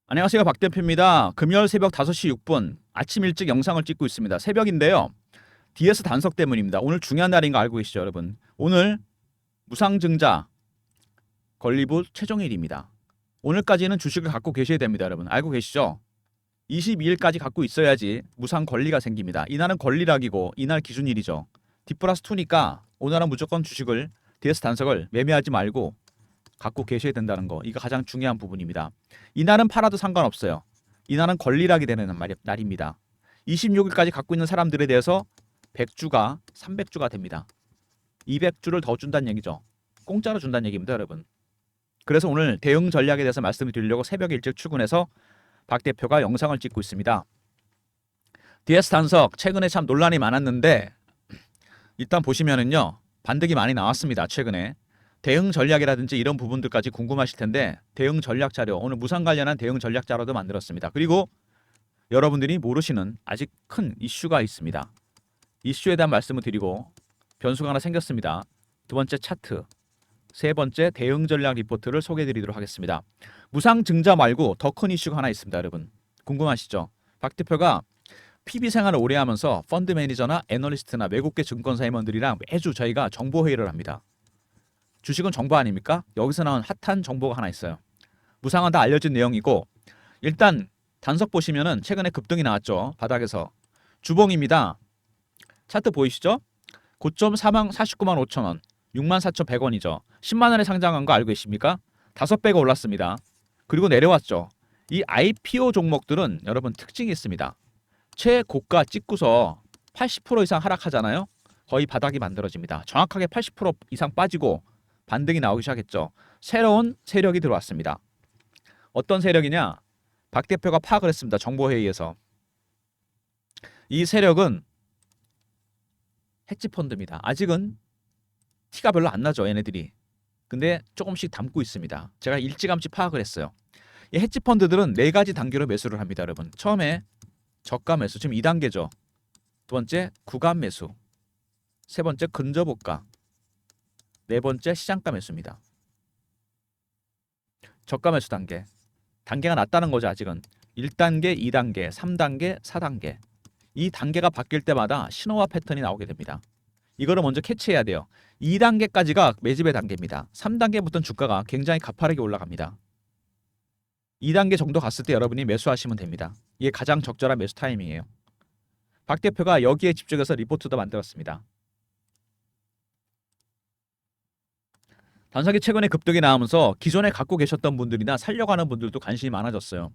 안녕하세요. 박 대표입니다. 금요일 새벽 5시 6분 아침 일찍 영상을 찍고 있습니다. 새벽인데요. DS 단속 때문입니다. 오늘 중요한 날인 거 알고 계시죠, 여러분? 오늘 무상증자 건리부 최종일입니다. 오늘까지는 주식을 갖고 계셔야 됩니다, 여러분. 알고 계시죠? 22일까지 갖고 있어야지 무상 권리가 생깁니다. 이날은 권리락이고 이날 기준일이죠. D+2니까 오늘은 무조건 주식을 DS 단속을 매매하지 말고 갖고 계셔야 된다는 거. 이거 가장 중요한 부분입니다. 이날은 팔아도 상관없어요. 이날은 권리락이 되는 날입니다. 26일까지 갖고 있는 사람들에 대해서 100주가 300주가 됩니다. 200주를 더 준다는 얘기죠. 공짜로 준다는 얘기입니다, 여러분. 그래서 오늘 대응 전략에 대해서 말씀을 드리려고 새벽에 일찍 출근해서 박 대표가 영상을 찍고 있습니다. DS 단속 최근에 참 논란이 많았는데 일단 보시면은요. 반등이 많이 나왔습니다. 최근에. 대응 전략이라든지 이런 부분들까지 궁금하실 텐데 대응 전략 자료, 오늘 무상 관련한 대응 전략 자료도 만들었습니다. 그리고 여러분들이 모르시는 아직 큰 이슈가 있습니다. 이슈에 대한 말씀을 드리고 변수가 하나 생겼습니다. 두 번째 차트, 세 번째 대응 전략 리포트를 소개해 드리도록 하겠습니다. 무상 증자 말고 더 큰 이슈가 하나 있습니다. 여러분 궁금하시죠? 박 대표가 PB 생활을 오래 하면서 펀드 매니저나 애널리스트나 외국계 증권사 임원들이랑 매주 저희가 정보 회의를 합니다. 주식은 정보 아닙니까? 여기서 나온 핫한 정보가 하나 있어요. 무상은 다 알려진 내용이고 일단 단속 보시면은 최근에 급등이 나왔죠. 바닥에서. 주봉입니다. 차트 보이시죠? 고점 49만 5천 원, 64,100원이죠. 10만 원에 상장한 거 알고 계십니까? 5배가 올랐습니다. 그리고 내려왔죠. 이 IPO 종목들은 여러분 특징이 있습니다. 최고가 찍고서 80% 이상 하락하잖아요. 거의 바닥이 만들어집니다. 정확하게 80% 이상 빠지고 반등이 나오기 시작했죠. 새로운 세력이 들어왔습니다. 어떤 세력이냐? 박 대표가 파악을 했습니다. 정보회의에서. 이 세력은 헤지펀드입니다. 아직은 티가 별로 안 나죠. 얘네들이. 근데 조금씩 담고 있습니다. 제가 일찌감치 파악을 했어요. 이 헤지펀드들은 4가지 단계로 매수를 합니다. 여러분. 처음에 저가 매수, 지금 2단계죠. 두 번째 구간 매수, 세 번째 근저보가, 네 번째 시장가 매수입니다. 저가 매수 단계. 단계가 낮다는 거죠. 아직은. 1단계, 2단계, 3단계, 4단계. 이 단계가 바뀔 때마다 신호와 패턴이 나오게 됩니다. 이거를 먼저 캐치해야 돼요. 2단계까지가 매집의 단계입니다. 3단계부터는 주가가 굉장히 가파르게 올라갑니다. 2단계 정도 갔을 때 여러분이 매수하시면 됩니다. 이게 가장 적절한 매수 타이밍이에요. 박 대표가 여기에 집중해서 리포트도 만들었습니다. 단속이 최근에 급등이 나오면서 기존에 갖고 계셨던 분들이나 살려고 하는 분들도 관심이 많아졌어요.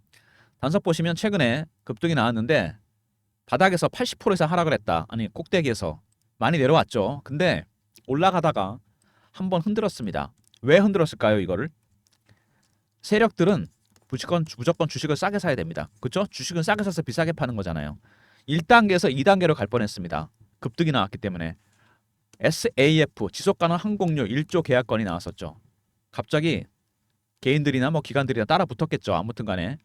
단속 보시면 최근에 급등이 나왔는데 바닥에서 80% 이상 하락을 했다. 아니 꼭대기에서 많이 내려왔죠. 근데 올라가다가 한번 흔들었습니다. 왜 흔들었을까요? 이거를? 세력들은 무조건 주식을 싸게 사야 됩니다. 그렇죠? 주식은 싸게 사서 비싸게 파는 거잖아요. 1단계에서 2단계로 갈 뻔했습니다. 급등이 나왔기 때문에. SAF 지속가능 항공료 1조 계약건이 나왔었죠. 갑자기 개인들이나 뭐 기관들이나 따라 붙었겠죠. 아무튼 간에.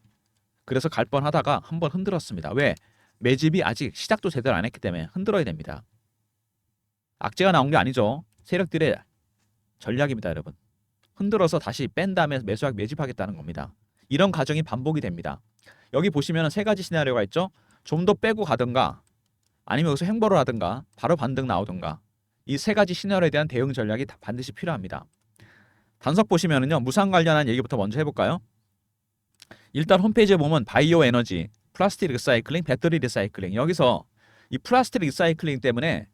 그래서 갈 뻔하다가 한번 흔들었습니다. 왜? 매집이 아직 시작도 제대로 안 했기 때문에 흔들어야 됩니다. 악재가 나온 게 아니죠. 세력들의 전략입니다, 여러분. 흔들어서 다시 뺀 다음에 매집하겠다는 겁니다. 이런 과정이 반복이 됩니다. 여기 보시면 3가지 시나리오가 있죠. 좀 더 빼고 가든가 아니면 여기서 행보를 하든가 바로 반등 나오든가. 이 3가지 시나리오에 대한 대응 전략이 반드시 필요합니다. 단속 보시면은요. 무상 관련한 얘기부터 먼저 해볼까요? 일단 홈페이지에 보면 바이오 에너지, 플라스틱 리사이클링, 배터리 리사이클링. 여기서 이 플라스틱 리사이클링 때문에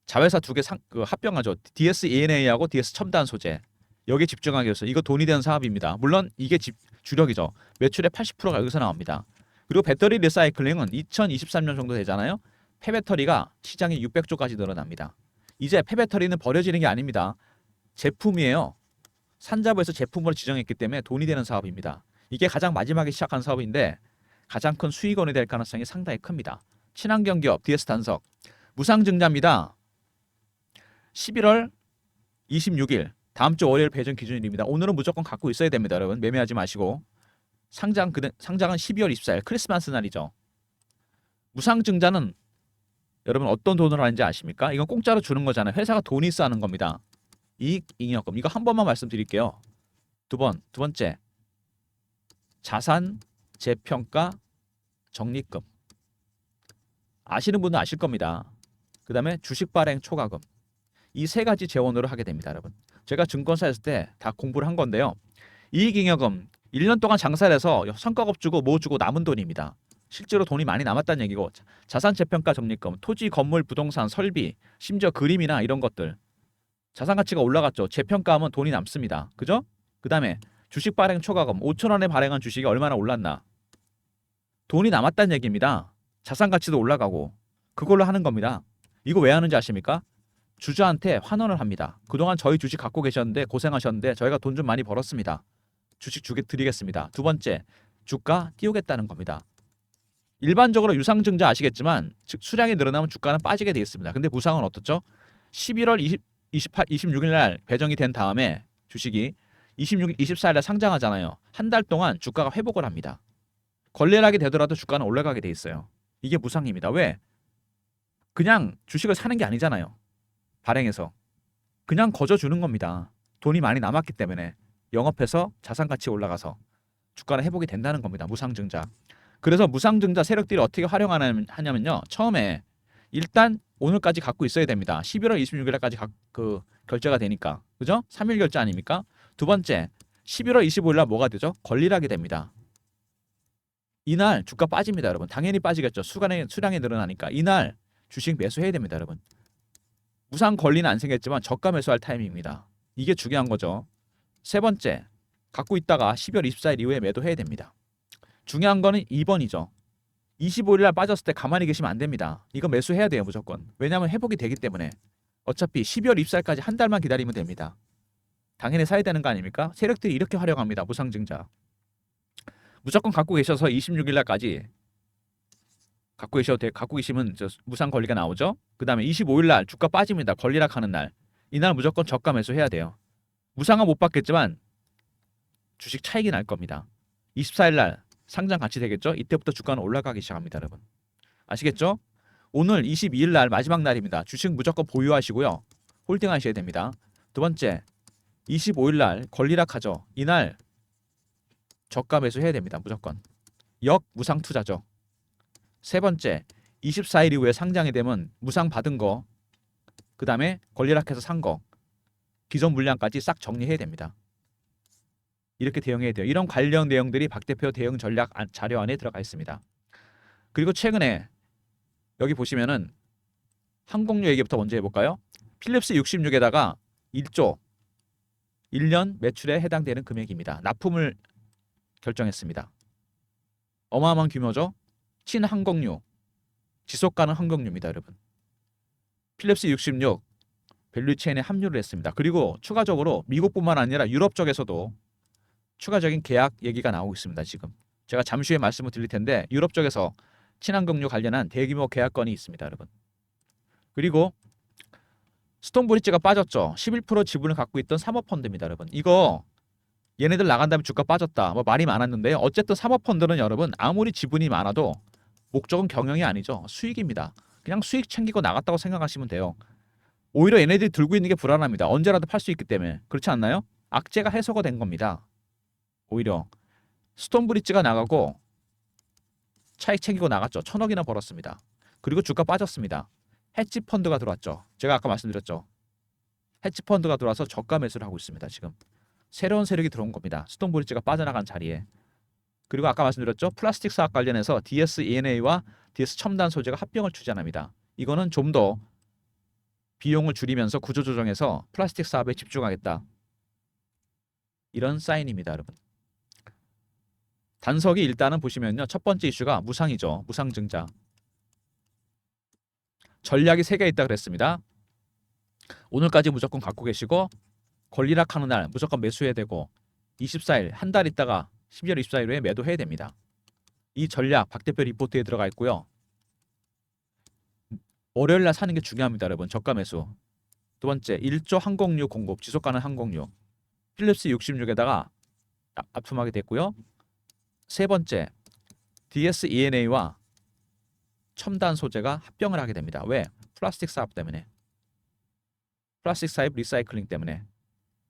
자회사 2개 합병하죠. DS-ENA하고 DS 첨단 소재. 여기에 집중하기 위해서 이거 돈이 되는 사업입니다. 물론 이게 주력이죠. 매출의 80%가 여기서 나옵니다. 그리고 배터리 리사이클링은 2023년 정도 되잖아요. 폐배터리가 시장이 600조까지 늘어납니다. 이제 폐배터리는 버려지는 게 아닙니다. 제품이에요. 산자부에서 제품을 지정했기 때문에 돈이 되는 사업입니다. 이게 가장 마지막에 시작한 사업인데 가장 큰 수익원이 될 가능성이 상당히 큽니다. 친환경 기업 DS 단속 무상증자입니다. 11월 26일 다음 주 월요일 배정 기준일입니다. 오늘은 무조건 갖고 있어야 됩니다. 여러분 매매하지 마시고. 상장은 12월 24일 크리스마스 날이죠. 무상증자는 여러분 어떤 돈으로 하는지 아십니까? 이건 공짜로 주는 거잖아요. 회사가 돈이 있어 하는 겁니다. 이익 잉여금. 이거 한 번만 말씀드릴게요. 두 번째. 자산 재평가 적립금. 아시는 분은 아실 겁니다. 그 다음에 주식 발행 초과금. 이 세 가지 재원으로 하게 됩니다, 여러분. 제가 증권사였을 때 다 공부를 한 건데요. 이익잉여금 1년 동안 장사를 해서 성과급 주고 뭐 주고 남은 돈입니다. 실제로 돈이 많이 남았다는 얘기고, 자산 재평가 적립금, 토지, 건물, 부동산, 설비, 심지어 그림이나 이런 것들. 자산 가치가 올라갔죠. 재평가하면 돈이 남습니다. 그죠? 그 다음에 주식 발행 초과금, 5천 원에 발행한 주식이 얼마나 올랐나? 돈이 남았다는 얘기입니다. 자산 가치도 올라가고 그걸로 하는 겁니다. 이거 왜 하는지 아십니까? 주주한테 환원을 합니다. 그동안 저희 주식 갖고 계셨는데 고생하셨는데 저희가 돈 좀 많이 벌었습니다. 주식 드리겠습니다. 두 번째, 주가 띄우겠다는 겁니다. 일반적으로 유상증자 아시겠지만 즉 수량이 늘어나면 주가는 빠지게 되어 있습니다. 근데 무상은 어떻죠? 11월 26일 날 배정이 된 다음에 주식이 26일, 24일 날 상장하잖아요. 한 달 동안 주가가 회복을 합니다. 거래를 하게 되더라도 주가는 올라가게 돼 있어요. 이게 무상입니다. 왜? 그냥 주식을 사는 게 아니잖아요. 발행해서 그냥 거저 주는 겁니다. 돈이 많이 남았기 때문에 영업해서 자산 가치 올라가서 주가는 회복이 된다는 겁니다. 무상증자. 그래서 무상증자 세력들이 어떻게 활용하냐면요. 처음에 일단 오늘까지 갖고 있어야 됩니다. 11월 26일까지 결제가 되니까. 그죠? 3일 결제 아닙니까? 두 번째, 11월 25일 날 뭐가 되죠? 권리를 하게 됩니다. 이날 주가 빠집니다, 여러분. 당연히 빠지겠죠. 수량이 늘어나니까. 이날 주식 매수해야 됩니다, 여러분. 무상 권리는 안 생겼지만 저가 매수할 타이밍입니다. 이게 중요한 거죠. 세 번째, 갖고 있다가 12월 24일 이후에 매도해야 됩니다. 중요한 거는 2번이죠. 25일 날 빠졌을 때 가만히 계시면 안 됩니다. 이거 매수해야 돼요, 무조건. 왜냐하면 회복이 되기 때문에. 어차피 12월 24일까지 한 달만 기다리면 됩니다. 당연히 사야 되는 거 아닙니까? 세력들이 이렇게 활용합니다. 무상증자. 무조건 갖고 계셔서 26일 날까지 갖고 계시면 무상 권리가 나오죠. 그 다음에 25일 날 주가 빠집니다. 권리락 하는 날. 이날 무조건 저가 매수해야 돼요. 무상은 못 받겠지만 주식 차익이 날 겁니다. 24일 날 상장 같이 되겠죠. 이때부터 주가는 올라가기 시작합니다, 여러분. 아시겠죠? 오늘 22일 날 마지막 날입니다. 주식 무조건 보유하시고요. 홀딩 하셔야 됩니다. 두 번째, 25일 날 권리락 하죠. 이날 저가 매수해야 됩니다. 무조건. 무상 투자죠. 세 번째, 24일 이후에 상장이 되면 무상 받은 거, 그 다음에 권리락해서 산 거, 기존 물량까지 싹 정리해야 됩니다. 이렇게 대응해야 돼요. 이런 관련 내용들이 박 대표 대응 전략 자료 안에 들어가 있습니다. 그리고 최근에 여기 보시면은 항공유 얘기부터 먼저 해볼까요? 필립스 66에다가 1조 1년 매출에 해당되는 금액입니다. 납품을 결정했습니다. 어마어마한 규모죠. 친항공유, 지속가능 항공유입니다, 여러분. 필립스 66 밸류체인에 합류를 했습니다. 그리고 추가적으로 미국뿐만 아니라 유럽 쪽에서도 추가적인 계약 얘기가 나오고 있습니다. 지금 제가 잠시 후에 말씀을 드릴 텐데 유럽 쪽에서 친환경유 관련한 대규모 계약건이 있습니다, 여러분. 그리고 스톤브리지가 빠졌죠. 11% 지분을 갖고 있던 사모펀드입니다, 여러분. 이거 얘네들 나간 다음에 주가 빠졌다. 뭐 말이 많았는데요. 어쨌든 사모펀드는 여러분 아무리 지분이 많아도 목적은 경영이 아니죠. 수익입니다. 그냥 수익 챙기고 나갔다고 생각하시면 돼요. 오히려 얘네들이 들고 있는 게 불안합니다. 언제라도 팔 수 있기 때문에. 그렇지 않나요? 악재가 해소가 된 겁니다. 오히려 스톤브리지가 나가고 차익 챙기고 나갔죠. 1,000억이나 벌었습니다. 그리고 주가 빠졌습니다. 헤지펀드가 들어왔죠. 제가 아까 말씀드렸죠. 헤지펀드가 들어와서 저가 매수를 하고 있습니다. 지금 새로운 세력이 들어온 겁니다. 스톤브리지가 빠져나간 자리에. 그리고 아까 말씀드렸죠. 플라스틱 사업 관련해서 DS-ENA와 DS 첨단 소재가 합병을 추진합니다. 이거는 좀 더 비용을 줄이면서 구조조정해서 플라스틱 사업에 집중하겠다. 이런 사인입니다, 여러분. 단석이 일단은 보시면요. 첫 번째 이슈가 무상이죠. 무상증자. 전략이 3개 있다 그랬습니다. 오늘까지 무조건 갖고 계시고 권리락 하는 날 무조건 매수해야 되고 24일 한 달 있다가 12월 24일 후에 매도해야 됩니다. 이 전략 박 대표 리포트에 들어가 있고요. 월요일 날 사는 게 중요합니다, 여러분. 저가 매수. 두 번째, 1조 항공유 공급, 지속가능 항공유. 필립스 66에다가 납품하게 됐고요. 세 번째, DS-ENA와 첨단 소재가 합병을 하게 됩니다. 왜? 플라스틱 사업 때문에. 플라스틱 사업 리사이클링 때문에.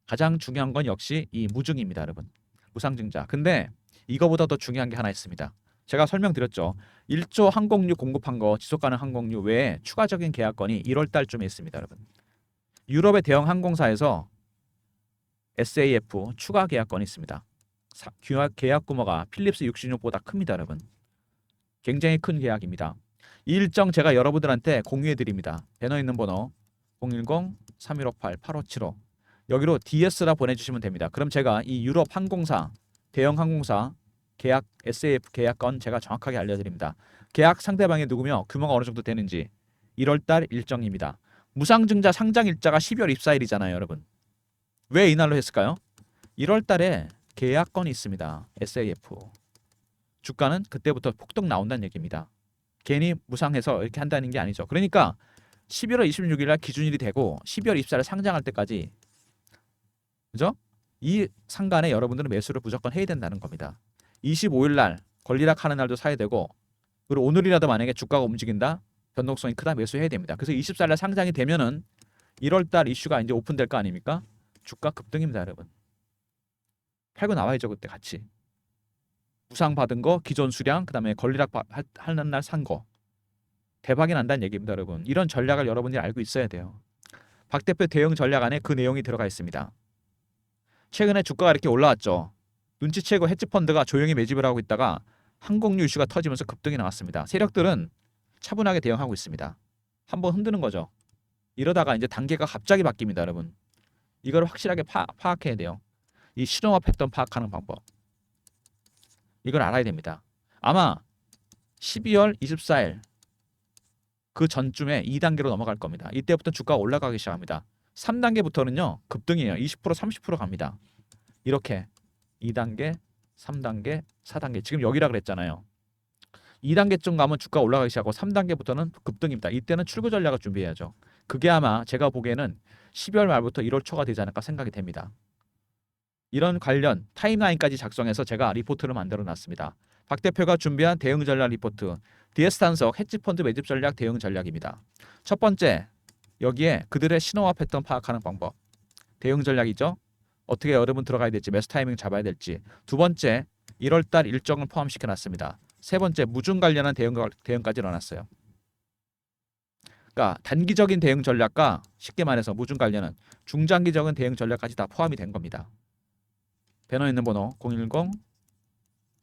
가장 중요한 건 역시 이 무증입니다, 여러분. 무상증자. 근데 이거보다 더 중요한 게 하나 있습니다. 제가 설명드렸죠. 1조 항공유 공급한 거 지속가능 항공유 외에 추가적인 계약건이 1월 달쯤에 있습니다, 여러분. 유럽의 대형 항공사에서 SAF 추가 계약건이 있습니다. 계약 규모가 필립스 66보다 큽니다, 여러분. 굉장히 큰 계약입니다. 이 일정 제가 여러분들한테 공유해 드립니다. 배너 있는 번호 010-3158-8575 여기로 DS라 보내주시면 됩니다. 그럼 제가 이 유럽 항공사, 대형 항공사 계약 SAF 계약건 제가 정확하게 알려드립니다. 계약 상대방이 누구며 규모가 어느 정도 되는지 1월달 일정입니다. 무상증자 상장 일자가 12월 입사일이잖아요, 여러분. 왜 이날로 했을까요? 1월달에 계약건이 있습니다. SAF 주가는 그때부터 폭등 나온다는 얘기입니다. 괜히 무상해서 이렇게 한다는 게 아니죠. 그러니까 11월 26일 날 기준일이 되고 12월 24일 상장할 때까지 그죠? 이 상간에 여러분들은 매수를 무조건 해야 된다는 겁니다. 25일 날 권리락 하는 날도 사야 되고 그리고 오늘이라도 만약에 주가가 움직인다 변동성이 크다 매수해야 됩니다. 그래서 24일 날 상장이 되면은 1월 달 이슈가 이제 오픈될 거 아닙니까? 주가 급등입니다, 여러분. 팔고 나와야죠, 그때 같이. 무상 받은 거, 기존 수량, 그다음에 권리락 하는 날 산 거. 대박이 난다는 얘기입니다, 여러분. 이런 전략을 여러분들이 알고 있어야 돼요. 박 대표 대응 전략 안에 그 내용이 들어가 있습니다. 최근에 주가가 이렇게 올라왔죠. 눈치채고 헤지펀드가 조용히 매집을 하고 있다가 항공유 이슈가 터지면서 급등이 나왔습니다. 세력들은 차분하게 대응하고 있습니다. 한번 흔드는 거죠. 이러다가 이제 단계가 갑자기 바뀝니다, 여러분. 이걸 확실하게 파악해야 돼요. 이 신호와 패턴 파악하는 방법. 이걸 알아야 됩니다. 아마 12월 24일 그 전쯤에 2단계로 넘어갈 겁니다. 이때부터 주가가 올라가기 시작합니다. 3단계부터는요. 급등이에요. 20% 30% 갑니다. 이렇게 2단계, 3단계, 4단계. 지금 여기라 그랬잖아요. 2단계쯤 가면 주가 올라가기 시작하고 3단계부터는 급등입니다. 이때는 출구 전략을 준비해야죠. 그게 아마 제가 보기에는 12월 말부터 1월 초가 되지 않을까 생각이 됩니다. 이런 관련 타임라인까지 작성해서 제가 리포트를 만들어 놨습니다. 박 대표가 준비한 대응 전략 리포트, DS 단석 헤지펀드 매집 전략 대응 전략입니다. 첫 번째, 여기에 그들의 신호와 패턴 파악하는 방법, 대응 전략이죠. 어떻게 여러분 들어가야 될지, 매수 타이밍 잡아야 될지. 두 번째, 1월달 일정을 포함시켜 놨습니다. 세 번째, 무중 관련한 대응까지 넣어놨어요. 그러니까 단기적인 대응 전략과 쉽게 말해서 무중 관련은 중장기적인 대응 전략까지 다 포함이 된 겁니다. 배너 있는 번호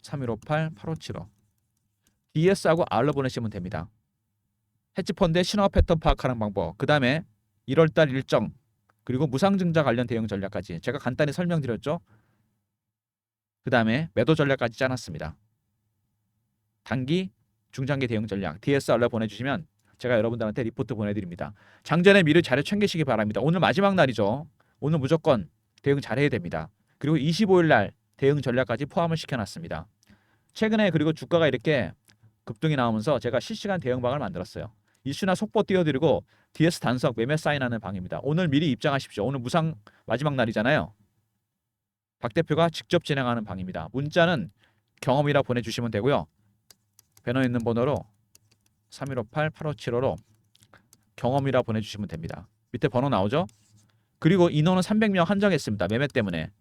010-3158-8575 DS하고 R로 보내시면 됩니다. 헤지펀드의 신호와 패턴 파악하는 방법, 그 다음에 1월달 일정, 그리고 무상증자 관련 대응 전략까지 제가 간단히 설명드렸죠. 그 다음에 매도 전략까지 짜놨습니다. 단기, 중장기 대응 전략 DSR로 보내주시면 제가 여러분들한테 리포트 보내드립니다. 장전에 미리 자료 챙기시기 바랍니다. 오늘 마지막 날이죠. 오늘 무조건 대응 잘해야 됩니다. 그리고 25일 날 대응 전략까지 포함을 시켜놨습니다. 최근에 그리고 주가가 이렇게 급등이 나오면서 제가 실시간 대응방을 만들었어요. 이슈나 속보 띄워드리고 DS 단석 매매 사인하는 방입니다. 오늘 미리 입장하십시오. 오늘 무상 마지막 날이잖아요. 박 대표가 직접 진행하는 방입니다. 문자는 경험이라 보내주시면 되고요. 배너 있는 번호로 3158-8575로 경험이라 보내주시면 됩니다. 밑에 번호 나오죠? 그리고 인원은 300명 한정했습니다. 매매 때문에.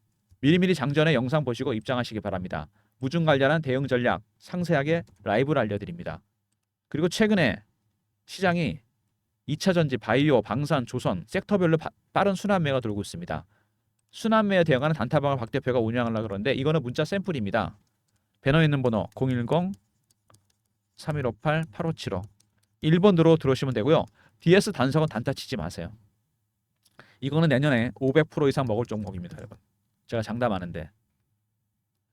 미리미리 장전에 영상 보시고 입장하시기 바랍니다. 무중 관련한 대응 전략 상세하게 라이브를 알려드립니다. 그리고 최근에 시장이 2차전지, 바이오, 방산, 조선 섹터별로 빠른 순환매가 돌고 있습니다. 순환매에 대응하는 단타방을 박 대표가 운영하려고 그러는데 이거는 문자 샘플입니다. 배너 있는 번호 010-3158-8575 1번으로 들어오시면 되고요. DS 단석은 단타 치지 마세요. 이거는 내년에 500% 이상 먹을 종목입니다, 여러분. 제가 장담하는데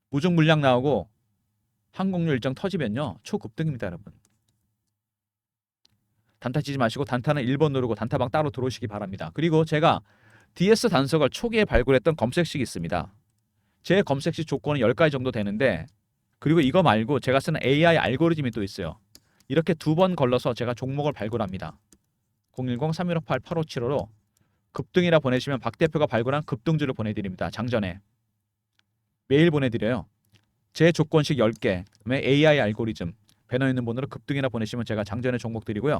무중 물량 나오고 항공유 일정 터지면요 초급등입니다, 여러분. 단타 치지 마시고 단타는 1번 누르고 단타방 따로 들어오시기 바랍니다. 그리고 제가 DS 단석을 초기에 발굴했던 검색식이 있습니다. 제 검색식 조건은 10가지 정도 되는데 그리고 이거 말고 제가 쓰는 AI 알고리즘이 또 있어요. 이렇게 두 번 걸러서 제가 종목을 발굴합니다. 010-3158-8575로 급등이라 보내시면 박 대표가 발굴한 급등주를 보내드립니다. 장전에 매일 보내드려요. 제 조건식 10개, 그다음에 AI 알고리즘, 배너 있는 번호로 급등이라 보내시면 제가 장전에 종목 드리고요.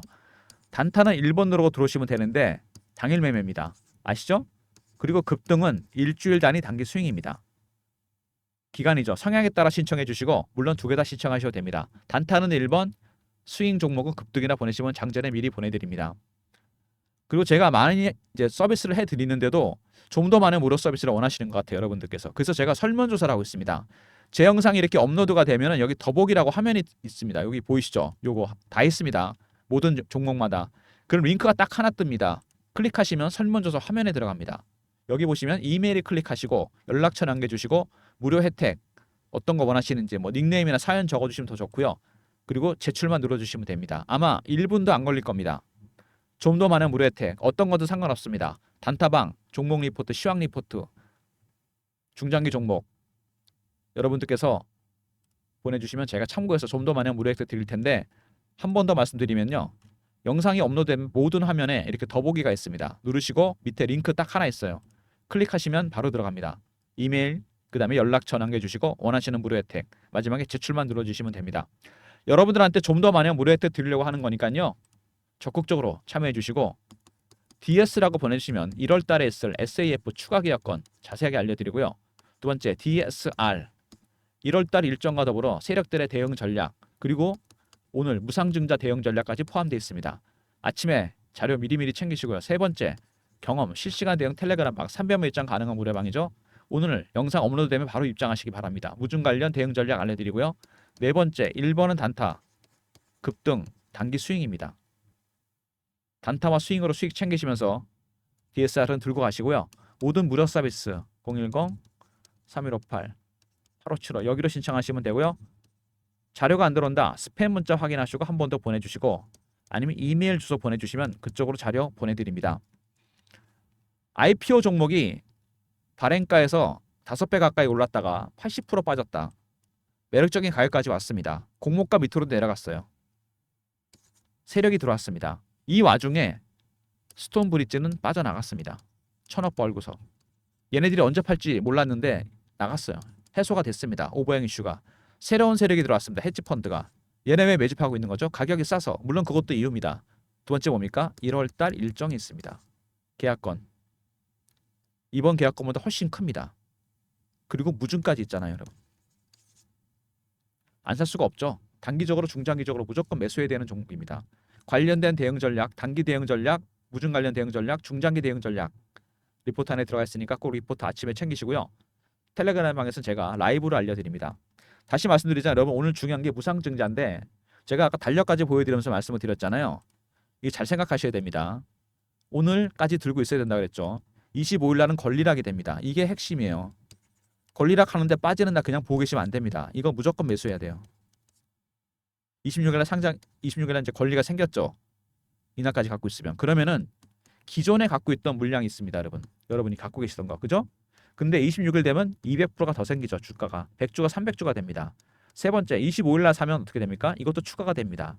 단타는 1번 누르고 들어오시면 되는데 당일 매매입니다. 아시죠? 그리고 급등은 일주일 단위 단기 스윙입니다. 기간이죠. 성향에 따라 신청해 주시고 물론 두 개 다 신청하셔도 됩니다. 단타는 1번, 스윙 종목은 급등이나 보내시면 장전에 미리 보내드립니다. 그리고 제가 많이 이제 서비스를 해드리는데도 좀 더 많은 무료 서비스를 원하시는 것 같아요, 여러분들께서. 그래서 제가 설문조사를 하고 있습니다. 제 영상이 이렇게 업로드가 되면은 여기 더보기라고 화면이 있습니다. 여기 보이시죠? 요거 다 있습니다. 모든 종목마다. 그럼 링크가 딱 하나 뜹니다. 클릭하시면 설문조사 화면에 들어갑니다. 여기 보시면 이메일을 클릭하시고 연락처 남겨주시고 무료 혜택 어떤 거 원하시는지 뭐 닉네임이나 사연 적어주시면 더 좋고요. 그리고 제출만 눌러주시면 됩니다. 아마 1분도 안 걸릴 겁니다. 좀 더 많은 무료 혜택 어떤 것도 상관없습니다. 단타방, 종목 리포트, 시황 리포트, 중장기 종목 여러분들께서 보내주시면 제가 참고해서 좀 더 많은 무료 혜택 드릴 텐데 한 번 더 말씀드리면요. 영상이 업로드된 모든 화면에 이렇게 더보기가 있습니다. 누르시고 밑에 링크 딱 하나 있어요. 클릭하시면 바로 들어갑니다. 이메일, 그 다음에 연락처 남겨주시고 원하시는 무료 혜택 마지막에 제출만 눌러주시면 됩니다. 여러분들한테 좀 더 많은 무료 혜택 드리려고 하는 거니까요. 적극적으로 참여해 주시고 DS라고 보내주시면 1월 달에 있을 SAF 추가 계약권 자세하게 알려드리고요. 두 번째 DSR 1월 달 일정과 더불어 세력들의 대응 전략 그리고 오늘 무상증자 대응 전략까지 포함되어 있습니다. 아침에 자료 미리미리 챙기시고요. 세 번째 경험 실시간 대응 텔레그램 방 300명 입장 가능한 무료방이죠. 오늘 영상 업로드되면 바로 입장하시기 바랍니다. 무중 관련 대응 전략 알려드리고요. 네 번째 1번은 단타 급등 단기 스윙입니다. 단타와 스윙으로 수익 챙기시면서 DSR은 들고 가시고요. 모든 무료 서비스 010-3158-8575 여기로 신청하시면 되고요. 자료가 안 들어온다. 스팸 문자 확인하시고 한 번 더 보내주시고 아니면 이메일 주소 보내주시면 그쪽으로 자료 보내드립니다. IPO 종목이 발행가에서 5배 가까이 올랐다가 80% 빠졌다. 매력적인 가격까지 왔습니다. 공모가 밑으로 내려갔어요. 세력이 들어왔습니다. 이 와중에 스톤브리지는 빠져나갔습니다. 1,000억 벌고서. 얘네들이 언제 팔지 몰랐는데 나갔어요. 해소가 됐습니다. 오버행 이슈가. 새로운 세력이 들어왔습니다. 헤지펀드가. 얘네 왜 매집하고 있는 거죠? 가격이 싸서. 물론 그것도 이유입니다. 두 번째 뭡니까? 1월달 일정이 있습니다. 계약권. 이번 계약권보다 훨씬 큽니다. 그리고 무증까지 있잖아요, 여러분. 안 살 수가 없죠. 단기적으로 중장기적으로 무조건 매수해야 되는 종목입니다. 관련된 대응 전략, 단기 대응 전략, 무증 관련 대응 전략, 중장기 대응 전략 리포트 안에 들어가 있으니까 꼭 리포트 아침에 챙기시고요. 텔레그램 방에서는 제가 라이브로 알려드립니다. 다시 말씀드리자면 여러분 오늘 중요한 게 무상증자인데 제가 아까 달력까지 보여드리면서 말씀을 드렸잖아요. 이게 잘 생각하셔야 됩니다. 오늘까지 들고 있어야 된다고 그랬죠. 25일 날은 권리락이 됩니다. 이게 핵심이에요. 권리락 하는데 빠지는 날 그냥 보고 계시면 안 됩니다. 이거 무조건 매수해야 돼요. 26일 날 상장 26일 날 이제 권리가 생겼죠. 이날까지 갖고 있으면 그러면은 기존에 갖고 있던 물량이 있습니다, 여러분. 여러분이 갖고 계시던 거. 그죠? 근데 26일 되면 200%가 더 생기죠, 주가가. 100주가 300주가 됩니다. 세 번째, 25일 날 사면 어떻게 됩니까? 이것도 추가가 됩니다.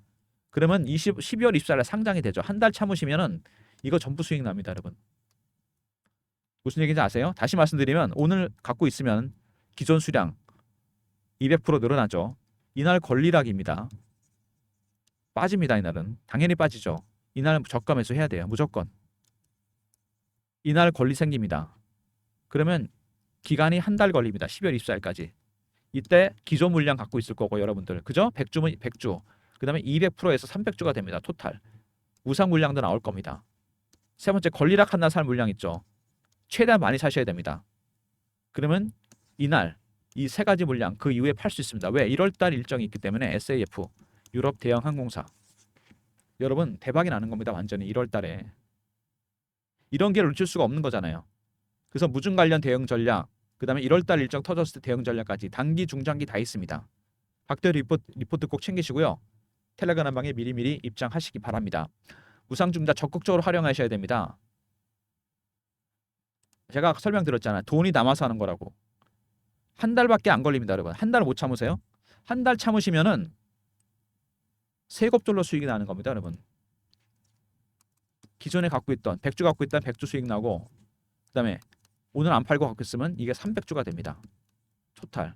그러면 12월 24일 날 상장이 되죠. 한 달 참으시면은 이거 전부 수익 납니다, 여러분. 무슨 얘기인지 아세요? 다시 말씀드리면 오늘 갖고 있으면 기존 수량 200% 늘어나죠. 이날 권리락입니다. 빠집니다. 이날은. 당연히 빠지죠. 이날 저가 매수해야 돼요. 무조건. 이날 권리 생깁니다. 그러면 기간이 한 달 걸립니다. 12월 24일까지. 이때 기존 물량 갖고 있을 거고 여러분들. 그죠? 100주면 100주. 그 다음에 200%에서 300주가 됩니다. 토탈. 우상 물량도 나올 겁니다. 세 번째 권리락 한 날 살 물량 있죠. 최대한 많이 사셔야 됩니다. 그러면 이날 이 세 가지 물량 그 이후에 팔 수 있습니다. 왜? 1월달 일정이 있기 때문에 SAF 유럽 대형 항공사 여러분 대박이 나는 겁니다. 완전히 1월달에 이런 기회를 놓칠 수가 없는 거잖아요. 그래서 무증 관련 대응 전략 그 다음에 1월달 일정 터졌을 때 대응 전략까지 단기 중장기 다 있습니다. 박대 리포트 꼭 챙기시고요. 텔레그램 방에 미리미리 입장하시기 바랍니다. 무상증자 적극적으로 활용하셔야 됩니다. 제가 설명드렸잖아요. 돈이 남아서 하는 거라고. 한 달밖에 안 걸립니다, 여러분. 한 달 못 참으세요? 한 달 참으시면은 세곱절로 수익이 나는 겁니다, 여러분. 기존에 갖고 있던 100주 갖고 있던 100주 수익 나고 그다음에 오늘 안 팔고 갖고 있으면 이게 300주가 됩니다. 토탈.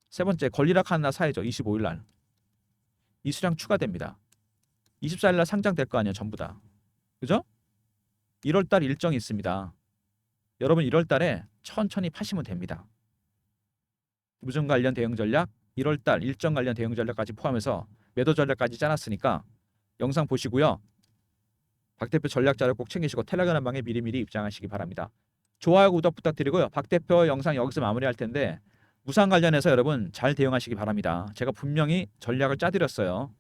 세 번째 권리락 하나 사야죠. 25일 날. 이 수량 추가됩니다. 24일 날 상장될 거 아니에요, 전부 다. 그죠? 1월 달 일정이 있습니다. 여러분 1월 달에 천천히 파시면 됩니다. 무슨 관련 대응 전략, 1월달 일정 관련 대응 전략까지 포함해서 매도 전략까지 짜놨으니까 영상 보시고요. 박 대표 전략 자료 꼭 챙기시고 텔레그램 방에 미리미리 입장하시기 바랍니다. 좋아요, 구독 부탁드리고요. 박 대표 영상 여기서 마무리할 텐데 무상 관련해서 여러분 잘 대응하시기 바랍니다. 제가 분명히 전략을 짜드렸어요.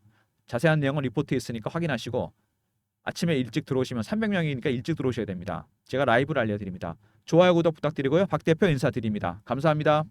자세한 내용은 리포트에 있으니까 확인하시고 아침에 일찍 들어오시면 300명이니까 일찍 들어오셔야 됩니다. 제가 라이브를 알려드립니다. 좋아요, 구독 부탁드리고요. 박 대표 인사드립니다. 감사합니다.